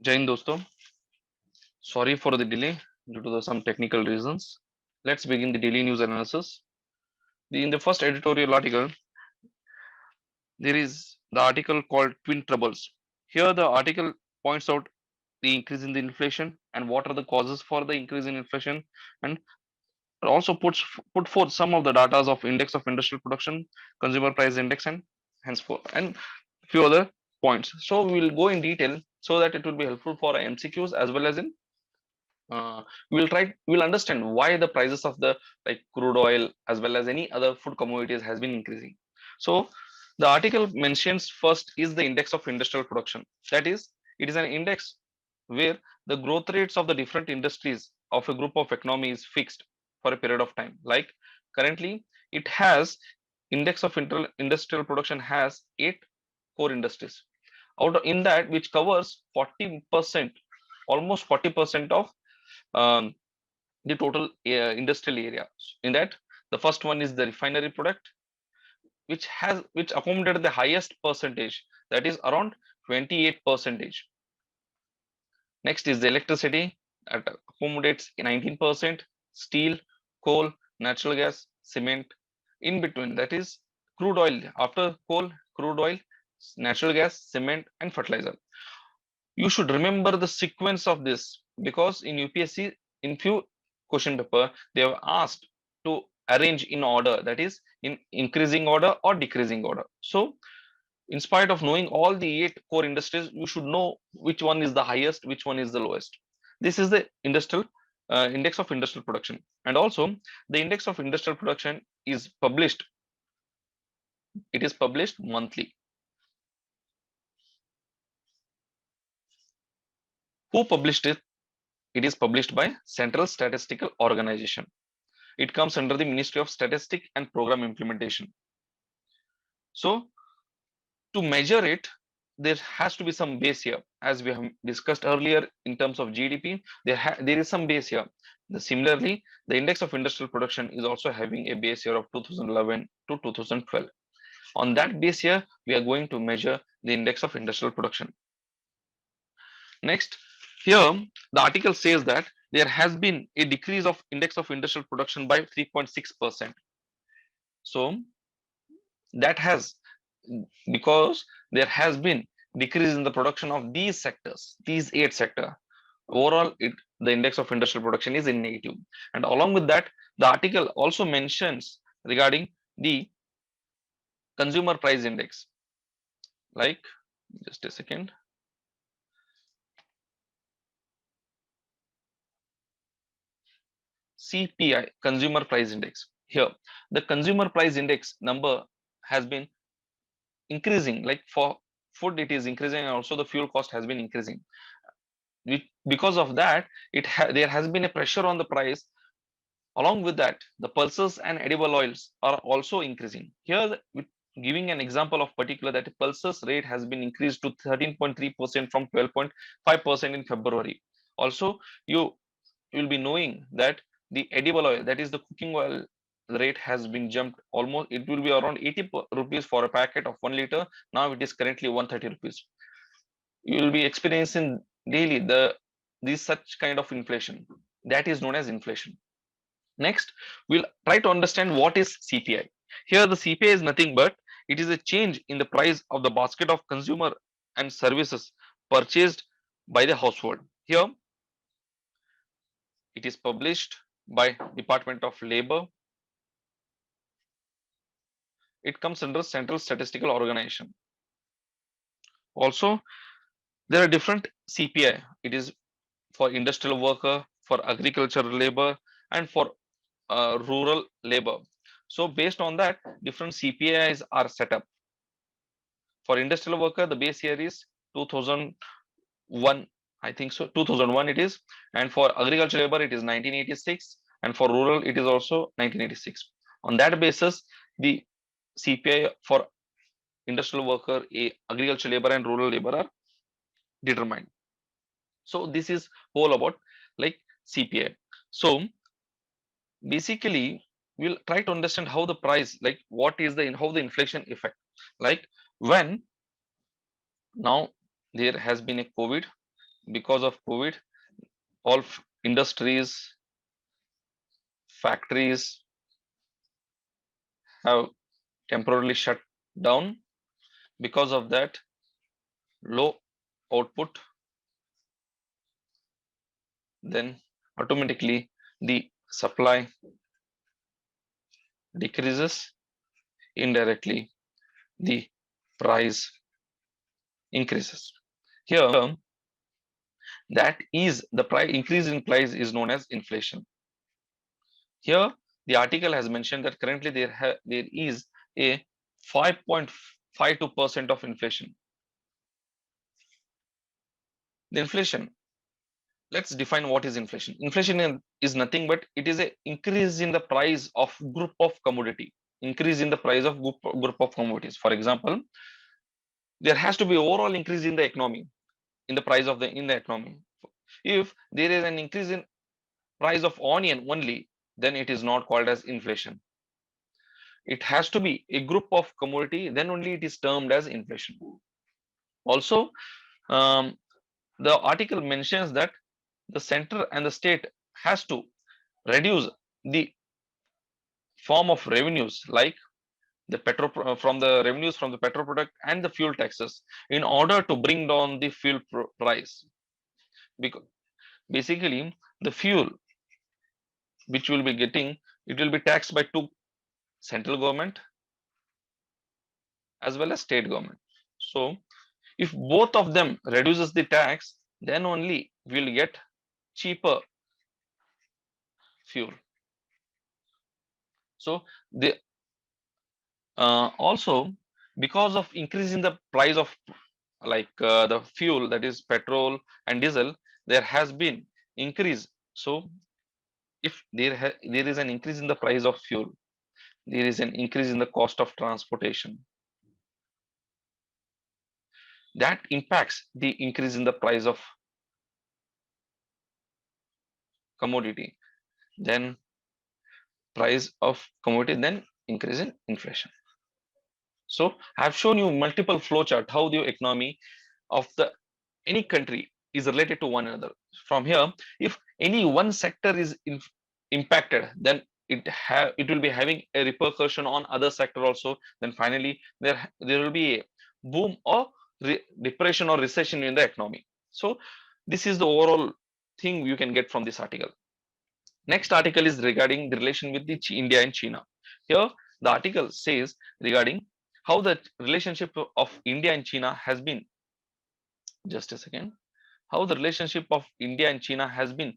जय हिंद दोस्तों. Sorry for the delay due to some technical reasons. Let's begin the daily news analysis. In the first editorial article, there is the article called Twin Troubles. Here, the article points out the increase in the inflation and what are the causes for the increase in inflation, and also put forth some of the data of index of industrial production, consumer price index, and henceforth, and few other points. So we will go in detail so that it will be helpful for MCQs as well as in uh, we'll understand why the prices of the like crude oil as well as any other food commodities has been increasing. So the article mentions first is the index of industrial production. That is, it is an index where the growth rates of the different industries of a group of economy is fixed for a period of time. Like currently it has index of industrial production has 8 core industries, out of in that which covers 40%, almost 40% of um, the total industrial area. In that, the first one is the refinery product, which accommodated the highest percentage, that is around 28 percentage. Next is the electricity, that accommodates 19%, steel, coal, natural gas, cement. In between, that is crude oil. After coal, crude oil, natural gas, cement, and fertilizer. You should remember the sequence of this because in UPSC, in few question paper, they have asked to arrange in order, that is in increasing order or decreasing order. So in spite of knowing all the 8 core industries, you should know which one is the highest, which one is the lowest. This is the industrial index of industrial production, and also the index of industrial production is published. It is published monthly. Who published it? It is published by Central Statistical Organization. It comes under the Ministry of Statistics and Program Implementation. So to measure it, there has to be some base here. As we have discussed earlier in terms of GDP, there is some base here. Similarly, the index of industrial production is also having a base year of 2011 to 2012. On that base year, we are going to measure the index of industrial production. Next, here the article says that there has been a decrease of index of industrial production by 3.6%. So that has, because there has been decrease in the production of these sectors, these 8 sector. Overall, the index of industrial production is in negative. And along with that, the article also mentions regarding the consumer price index. Like, just a second. CPI, consumer price index. Here, the consumer price index number has been increasing. Like for food, it is increasing, and also the fuel cost has been increasing. Because of that, there has been a pressure on the price. Along with that, the pulses and edible oils are also increasing. Here, giving an example of particular, that pulses rate has been increased to 13.3% from 12.5% in February. Also, you will be knowing that the edible oil, that is the cooking oil, rate has been jumped almost. It will be around 80 rupees for a packet of 1 liter. Now it is currently 130 rupees. You will be experiencing daily these such kind of inflation. That is known as inflation. Next, we'll try to understand what is CPI. Here, the CPI is nothing but it is a change in the price of the basket of consumer and services purchased by the household. Here, it is published by Department of Labor. It comes under Central Statistical Organization. Also, there are different CPI. It is for industrial worker, for agricultural labor, and for rural labor. So based on that, different CPIs are set up. For industrial worker, the base year is 2001, I think so, 2001 it is, and for agricultural labor it is 1986, and for rural it is also 1986. On that basis, the CPI for industrial worker, agricultural labor, and rural labor are determined. So this is all about like CPI. So basically, we'll try to understand how the price, like what is the how the inflation effect. Like when now there has been a COVID, because of COVID, all industries, factories have temporarily shut down. Because of that, low output, then automatically the supply decreases, indirectly the price increases. Here, that is the price increase in price is known as inflation. Here, the article has mentioned that currently there is a 5.52% of inflation. The inflation, let's define what is inflation. Inflation is nothing but it is a increase in the price of group of commodity, increase in the price of group of commodities. For example, there has to be overall increase in the economy, in the price of the economy. If there is an increase in price of onion only, then it is not called as inflation. It has to be a group of commodity, then only it is termed as inflation. Also, um, the article mentions that the center and the state has to reduce the form of revenues like the from the revenues from the petrol product and the fuel taxes in order to bring down the fuel price. Because basically the fuel which will be getting, it will be taxed by two, central government as well as state government. So if both of them reduces the tax, then only we'll get cheaper fuel. So the also, because of increasing the price of the fuel, that is petrol and diesel, there has been increase. So if there is an increase in the price of fuel, there is an increase in the cost of transportation. That impacts the increase in the price of commodity. Then price of commodity, then increase in inflation. So I have shown you multiple flowchart how the economy of the any country is related to one another. From here, if any one sector is impacted, then it will be having a repercussion on other sector also. Then finally, there will be a boom or depression or recession in the economy. So this is the overall thing you can get from this article. Next article is regarding the relation with the India and China. Here, the article says regarding how the relationship of India and China has been, just a second, how the relationship of India and China has been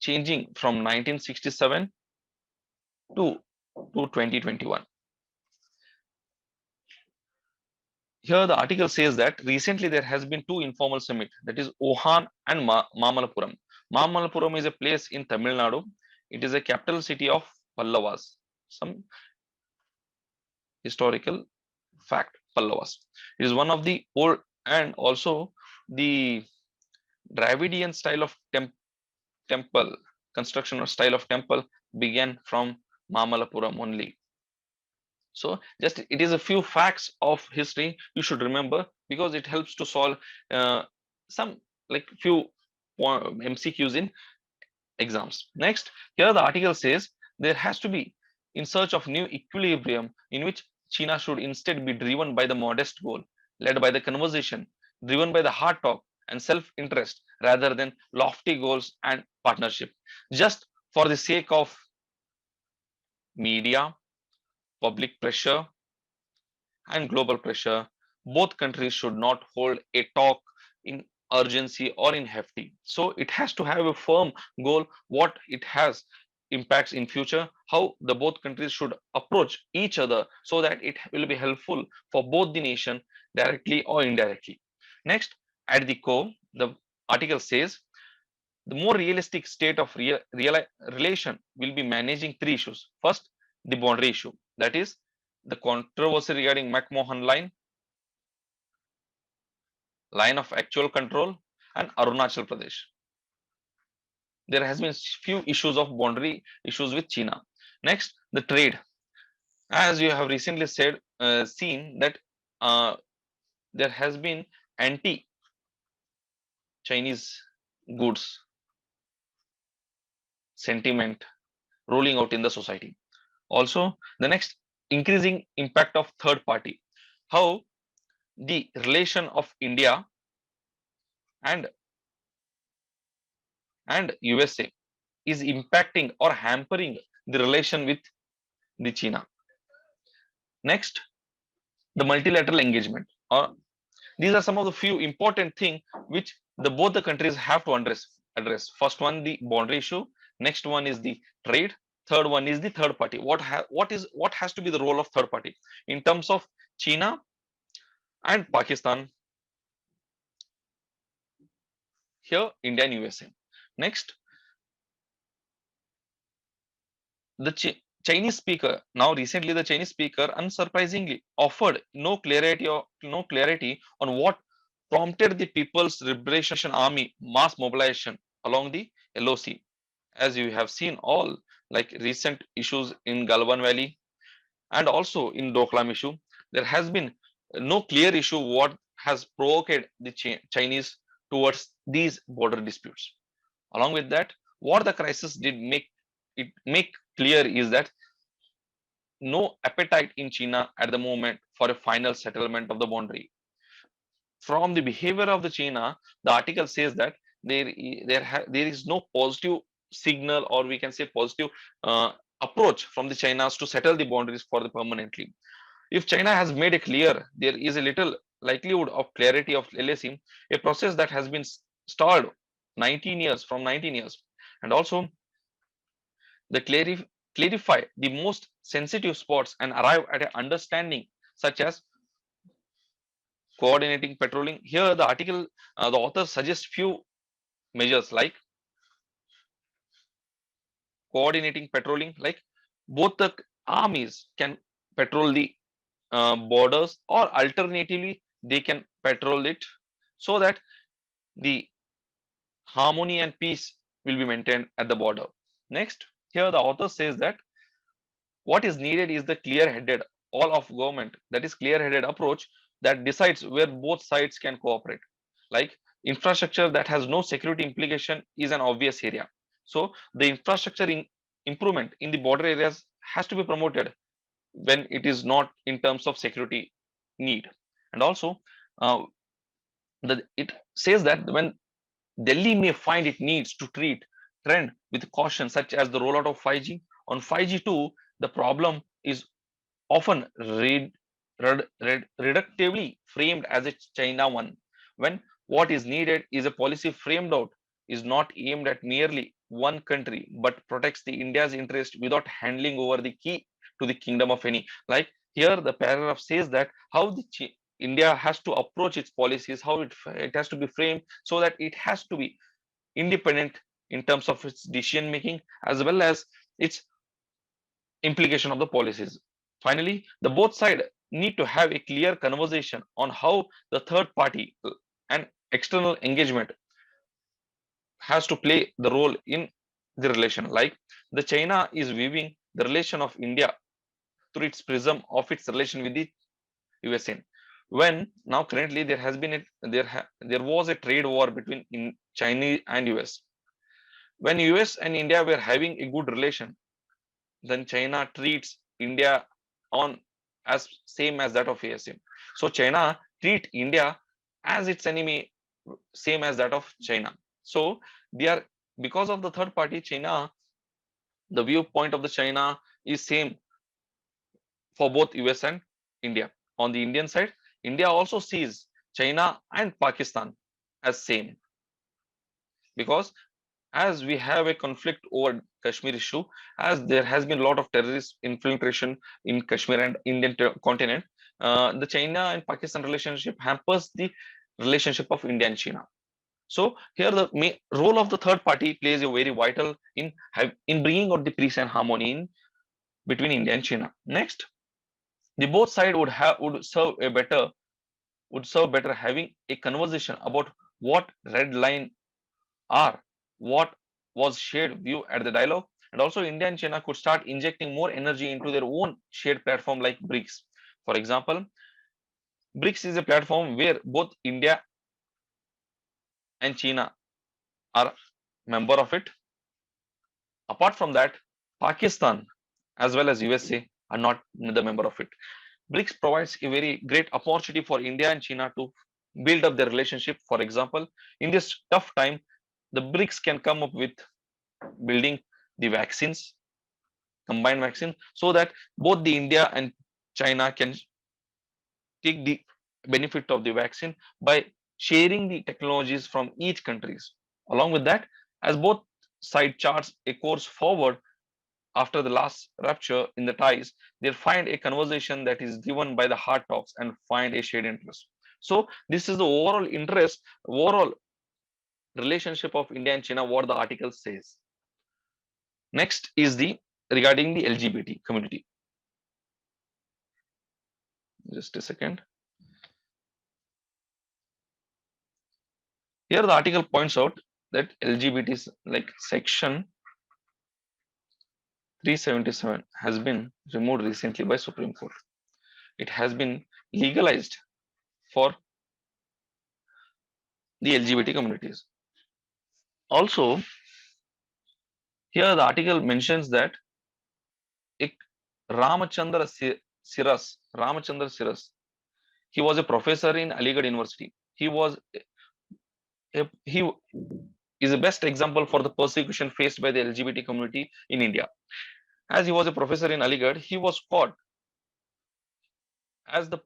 changing from 1967 to 2021. Here the article says that recently there has been two informal summit, that is Wuhan and Mamallapuram. Mamallapuram is a place in Tamil Nadu. It is a capital city of Pallavas. Some historical fact, Pallavas. It is one of the old, and also the Dravidian style of temple construction or style of temple began from Mamallapuram only. So just it is a few facts of history you should remember, because it helps to solve some like few MCQs in exams. Next, here the article says there has to be in search of new equilibrium in which China should instead be driven by the modest goal, led by the conversation, driven by the hard talk and self-interest rather than lofty goals and partnership. Just for the sake of media, public pressure and global pressure, both countries should not hold a talk in urgency or in hefty. So it has to have a firm goal, what it has impacts in future, how the both countries should approach each other so that it will be helpful for both the nation directly or indirectly. Next, at the core, the article says the more realistic state of relation will be managing three issues. First, the boundary issue, that is the controversy regarding McMahon line of actual control, and Arunachal Pradesh. There has been few issues of boundary issues with China. Next, the trade. As you have recently seen that there has been anti Chinese goods sentiment rolling out in the society. Also, the next, increasing impact of third party. How the relation of India and USA is impacting or hampering the relation with the China. Next, the multilateral engagement. These are some of the few important things which both the countries have to address. First one, the boundary issue. Next one is the trade. Third one is the third party. What has to be the role of third party in terms of China and Pakistan? Here, India and USA. Next, the Chinese speaker. Now, recently, the Chinese speaker unsurprisingly offered no clarity on what prompted the People's Liberation Army mass mobilization along the LOC. As you have seen, all like recent issues in Galwan Valley and also in Doklam issue, there has been no clear issue what has provoked the Chinese towards these border disputes. Along with that, what the crisis did make clear is that no appetite in China at the moment for a final settlement of the boundary. From the behavior of the China, the article says that there is no positive signal, or we can say positive approach from the Chinas to settle the boundaries for the permanently. If China has made it clear, there is a little likelihood of clarity of LAC, a process that has been stalled 19 years from 19 years, and also the clarify the most sensitive spots and arrive at an understanding such as coordinating patrolling. Here, the article, the author suggests few measures like coordinating patrolling, like both the armies can patrol the borders, or alternatively they can patrol it so that the harmony and peace will be maintained at the border. Next, here the author says that what is needed is the clear-headed all of government, that is clear-headed approach that decides where both sides can cooperate. Like infrastructure that has no security implication is an obvious area. So the infrastructure improvement in the border areas has to be promoted when it is not in terms of security need. And also, uh, it says that when Delhi may find it needs to treat trend with caution, such as the rollout of 5G. On 5G too, the problem is often reductively framed as a China one, when what is needed is a policy framed out, is not aimed at merely one country, but protects the India's interest without handling over the key to the kingdom of any. Like here, the paragraph says that how the India has to approach its policies, how it has to be framed so that it has to be independent in terms of its decision making as well as its implication of the policies. Finally, the both side need to have a clear conversation on how the third party and external engagement has to play the role in the relation. Like the China is viewing the relation of India through its prism of its relation with the USA. When now currently there has been there was a trade war between China and US. When US and India were having a good relation, then China treats India on as same as that of ASM. So China treat India as its enemy, same as that of China. So they are, because of the third party China, the viewpoint of the China is same for both US and India. On the Indian side, India also sees China and Pakistan as same, because as we have a conflict over Kashmir issue, as there has been a lot of terrorist infiltration in Kashmir and Indian continent, the China and Pakistan relationship hampers the relationship of India and China. So here the role of the third party plays a very vital in bringing out the peace and harmony between India and China. Next, the both side would serve better having a conversation about what red line are, what was shared view at the dialogue, and also India and China could start injecting more energy into their own shared platform like BRICS. For example, BRICS is a platform where both India and China are member of it. Apart from that, Pakistan as well as USA are not the member of it. BRICS provides a very great opportunity for India and China to build up their relationship. For example, in this tough time, the BRICS can come up with building the vaccines, combined vaccine, so that both the India and China can take the benefit of the vaccine by sharing the technologies from each countries. Along with that, as both side charts a course forward after the last rupture in the ties, they find a conversation that is driven by the hard talks and find a shared interest. So this is the overall interest, overall relationship of India and China, what the article says. Next is the regarding the LGBT community. Just a second. Here the article points out that LGBT is like section 377 has been removed recently by Supreme Court. It has been legalized for the LGBT communities. Also, here the article mentions that Ramachandra Siras, he was a professor in Aligarh University. He is the best example for the persecution faced by the LGBT community in India. As he was a professor in Aligarh, he was caught as the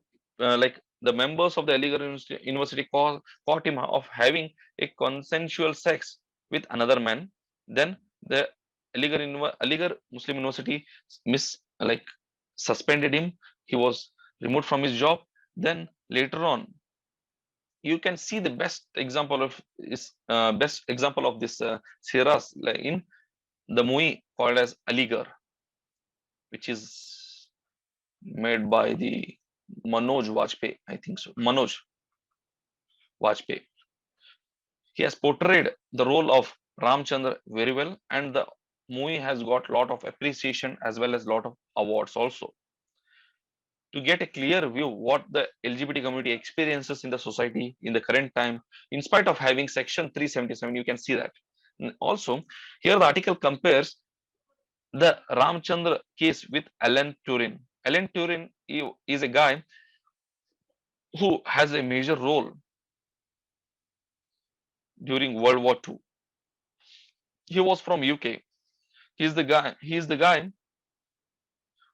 members of the Aligarh University caught him of having a consensual sex with another man. Then the Aligarh Muslim University suspended him. He was removed from his job. Then later on, you can see the best example of this Siras in the movie called as Aligarh, which is made by the Manoj Vajpayee, I think so. Manoj Vajpayee. He has portrayed the role of Ramchandra very well, and the movie has got a lot of appreciation as well as a lot of awards also. To get a clear view what the LGBT community experiences in the society in the current time, in spite of having section 377, you can see that. And also, here the article compares the Ramchandra case with Alan Turing. Alan Turing is a guy who has a major role during World War II. He was from UK. He is the guy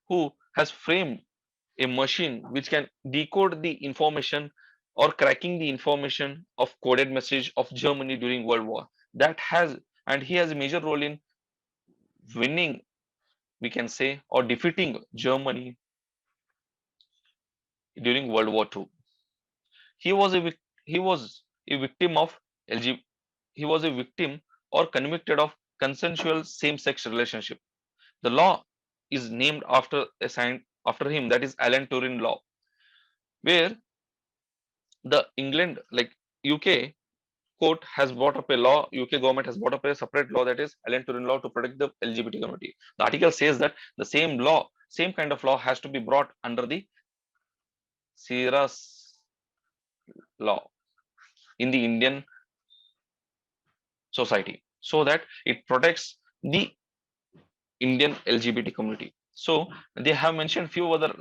who has framed a machine which can decode the information or cracking the information of coded message of Germany during World War. And he has a major role in winning, we can say, or defeating Germany during World War II. He was a victim of LG. He was a victim or convicted of consensual same-sex relationship. The law is named after him, that is Alan Turing law, where the England UK court has brought up a law. UK government has brought up a separate law, that is Alan Turing law, to protect the LGBT community. The article says that the same kind of law has to be brought under the Siras law in the Indian society, so that it protects the Indian LGBT community. So they have mentioned few other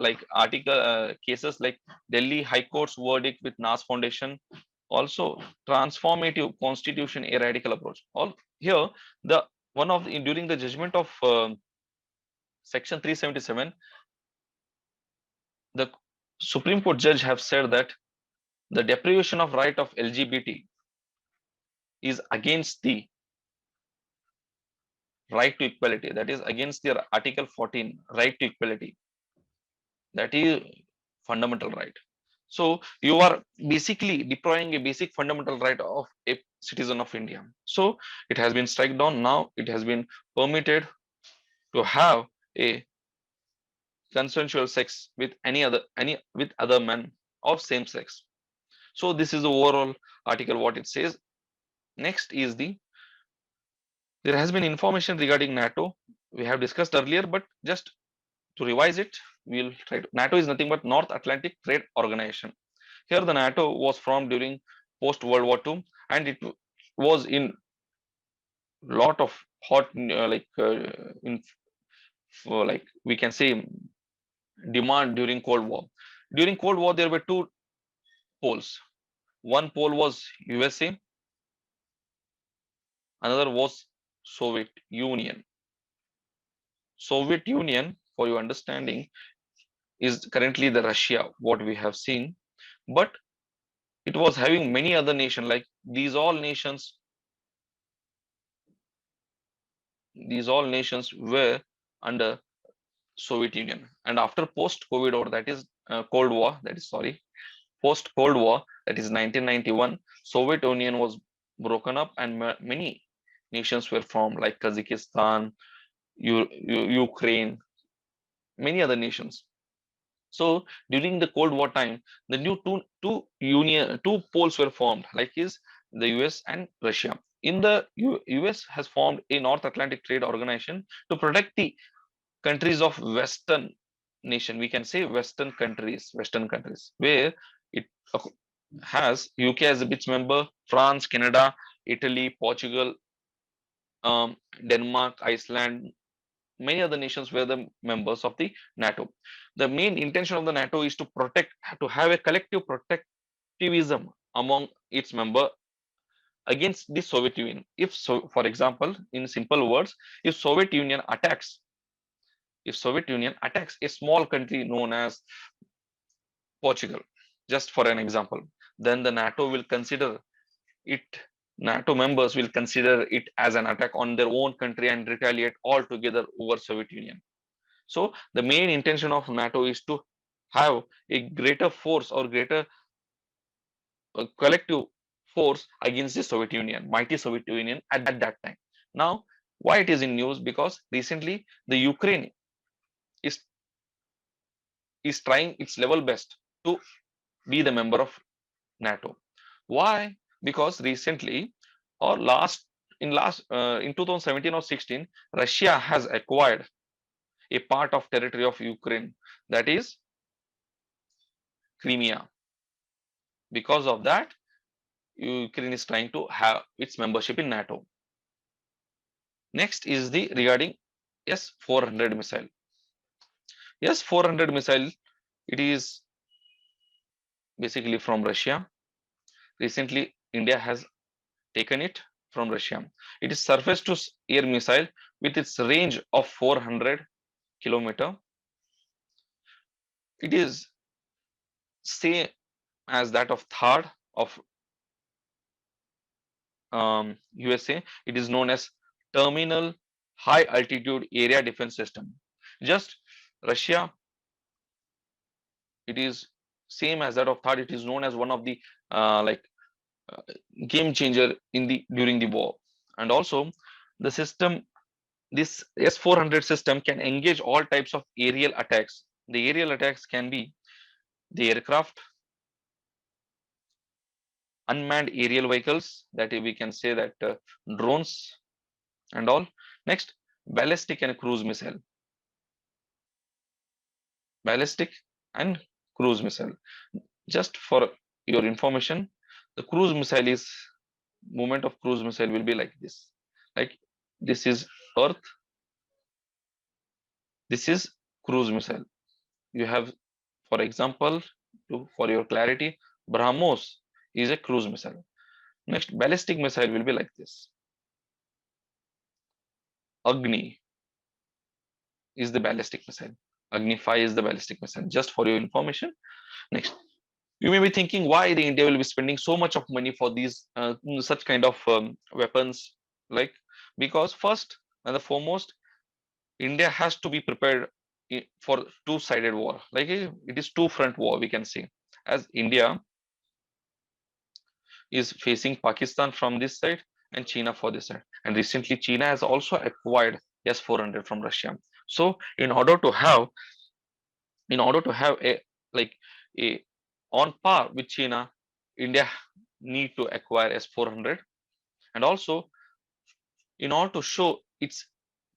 cases like Delhi High Court's verdict with NAS Foundation, also transformative constitution, a radical approach. All here the one of the, during the judgment of section 377, the Supreme Court judge have said that the deprivation of right of LGBT is against the right to equality, that is against their article 14 right to equality, that is fundamental right. So you are basically deploying a basic fundamental right of a citizen of India. So it has been struck down. Now it has been permitted to have a consensual sex with with other men of same sex. So this is the overall article what it says. Next is there has been information regarding NATO. We have discussed earlier, but just to revise it, we'll try to. NATO is nothing but North Atlantic Trade Organization. Here the NATO was formed during post World War II, and was in lot of hot in for like we can say demand during Cold War. During Cold War, there were two poles. One pole was USA, another was Soviet Union. Soviet Union, for your understanding, is currently the Russia, what we have seen, but it was having many other nations like these all nations were under Soviet Union. And after post COVID or that is Cold War, that is sorry, post Cold War, that is 1991, Soviet Union was broken up and many nations were formed like Kazakhstan, Ukraine, many other nations. So during the Cold War time, the new two poles were formed, like is the US and Russia. In the US has formed a North Atlantic Trade Organization to protect the countries of Western nation. We can say Western countries, where it has UK as its member, France, Canada, Italy, Portugal, Denmark, Iceland, many other nations were the members of the NATO. The main intention of the NATO is to to have a collective protectivism among its member against the Soviet Union. If so, for example, in simple words, if Soviet Union attacks a small country known as Portugal, just for an example, then the NATO will consider it. NATO members will consider it as an attack on their own country and retaliate altogether over Soviet Union. So the main intention of NATO is to have a greater force or greater collective force against the Soviet Union, mighty Soviet Union at that time. Now, why it is in news? Because recently the Ukraine is is trying its level best to be the member of NATO. Why? Because recently or last in 2017 or 16, Russia has acquired a part of territory of Ukraine, that is Crimea. Because of that, Ukraine is trying to have its membership in NATO. Next is the regarding S-400 missile. S-400 missile, it is basically from Russia. Recently, India has taken it from Russia. It is surface to air missile with its range of 400 kilometer. It is same as that of THAAD of USA. It is known as Terminal High Altitude Area Defense System. Just Russia, it is same as that of THAAD. It is known as one of the like game changer in the during the war. And also the system, this S-400 system can engage all types of aerial attacks. The aerial attacks can be the aircraft, unmanned aerial vehicles, that we can say that drones and all. Next, ballistic and cruise missile. Ballistic and cruise missile. Just for your information, the cruise missile is movement of cruise missile will be like this. Like this is Earth, this is cruise missile. You have, for example, for your clarity, BrahMos is a cruise missile. Next, ballistic missile will be like this. Agni is the ballistic missile. Agni 5 is the ballistic missile. Just for your information. Next, you may be thinking why the India will be spending so much of money for these such kind of weapons. Like because first and the foremost, India has to be prepared for two-sided war. Like it is two-front war, we can say, as India is facing Pakistan from this side and China for this side. And recently, China has also acquired S-400 from Russia. So, in order to have a like a on par with China, India need to acquire S-400, and also in order to show its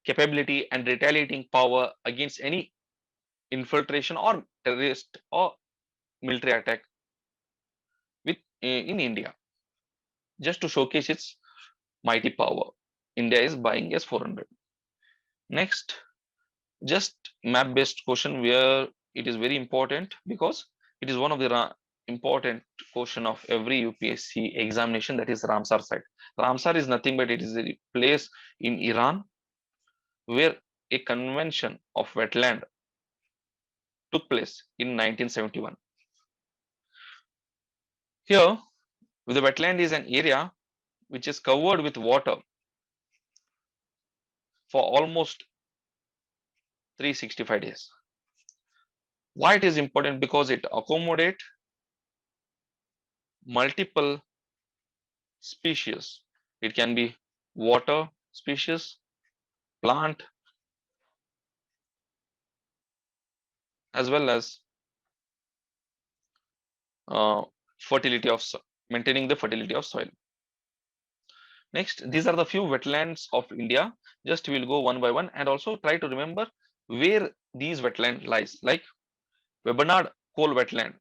capability and retaliating power against any infiltration or terrorist or military attack with in India, just to showcase its mighty power. India is buying S-400. Next, just map based question where it is very important because it is one of the important question of every UPSC examination, that is Ramsar site. Ramsar is nothing but it is a place in Iran where a convention of wetland took place in 1971. Here, the wetland is an area which is covered with water for almost 365 days. Why it is important? Because it accommodates multiple species. It can be water species, plant, as well as fertility of maintaining the fertility of soil. Next, these are the few wetlands of India. Just we'll go one by one and also try to remember where these wetland lies, like Webanad coal wetland,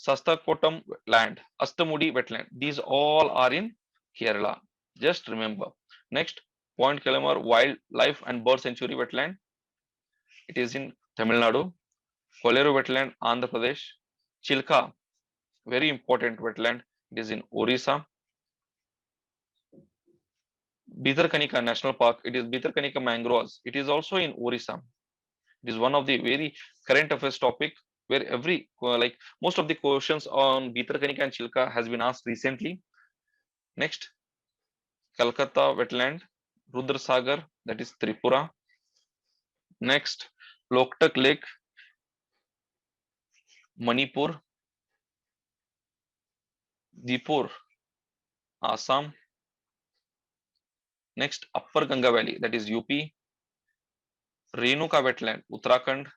Sastakotam land, Astamudi wetland. These all are in Kerala. Just remember. Next, Point Kellamar wildlife and bird sanctuary wetland. It is in Tamil Nadu. Kolleru wetland, Andhra Pradesh. Chilka, very important wetland. It is in Orissa. Bhitarkanika National Park. It is Bhitarkanika mangroves. It is also in Orissa. It is one of the very current affairs topic where every like most of the questions on Bhitarkanika and Chilka has been asked recently. Next, Calcutta wetland, Rudrasagar, that is Tripura. Next, Loktak Lake, Manipur. Dipur, Assam. Next, Upper Ganga Valley, that is UP. Renuka wetland, Uttarakhand.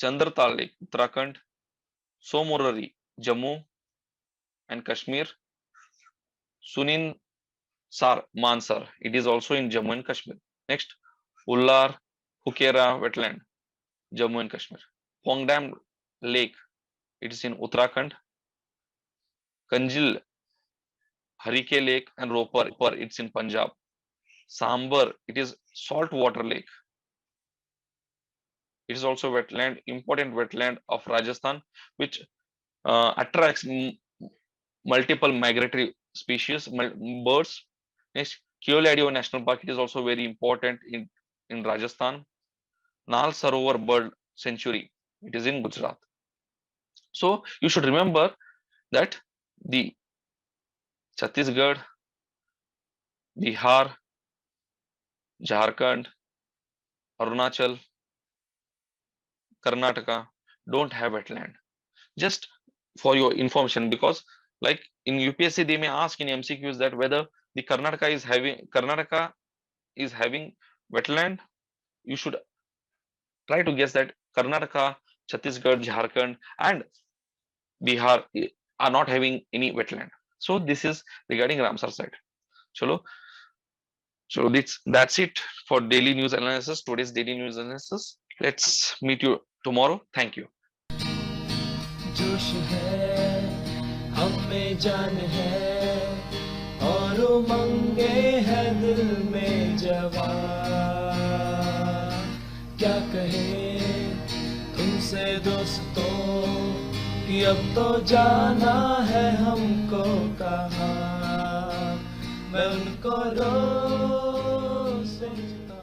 Chandratal Lake, Uttarakhand. Somorari, Jammu and Kashmir. Sunin Sar Mansar, it is also in Jammu and Kashmir. Next, Ullar Hukera wetland, Jammu and Kashmir. Pongdam Lake, it is in Uttarakhand. Kanjil Harike Lake and Ropar, it's in Punjab. Sambar, it is saltwater lake. It is also wetland, important wetland of Rajasthan, which attracts multiple migratory species, birds. Next, Keoladeo National Park, it is also very important in Rajasthan. Nal Sarovar Bird Sanctuary, it is in Gujarat. So you should remember that the Chhattisgarh, Bihar, Jharkhand, Arunachal, Karnataka don't have wetland. Just for your information, because like in UPSC they may ask in MCQs that whether the Karnataka is having wetland. You should try to guess that Karnataka, Chhattisgarh, Jharkhand and Bihar are not having any wetland. So this is regarding Ramsar site. Chalo. So that's it for daily news analysis, today's daily news analysis. Let's meet you tomorrow. Thank you. जोश है हमें जान है और उमंगे है दिल में जवान, क्या कहे तुमसे दोस्तों कि अब तो जाना है हमको कहाँ, मैं उनको रोज सोचता